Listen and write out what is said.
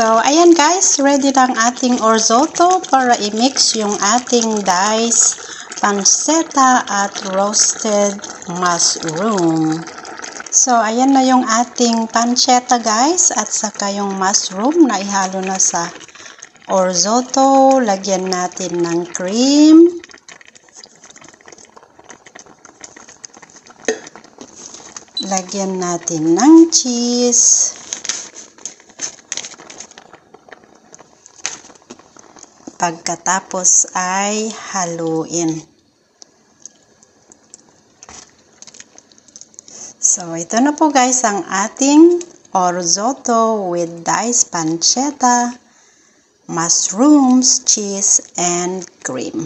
So, ayan guys, ready na ang ating orzoto para i-mix yung ating diced pancetta at roasted mushroom. So, ayan na yung ating pancetta guys at saka yung mushroom na ihalo na sa orzoto. Lagyan natin ng cream. Lagyan natin ng cheese. Pagkatapos ay haluin. So, ito na po guys ang ating orzoto with diced pancetta, mushrooms, cheese, and cream.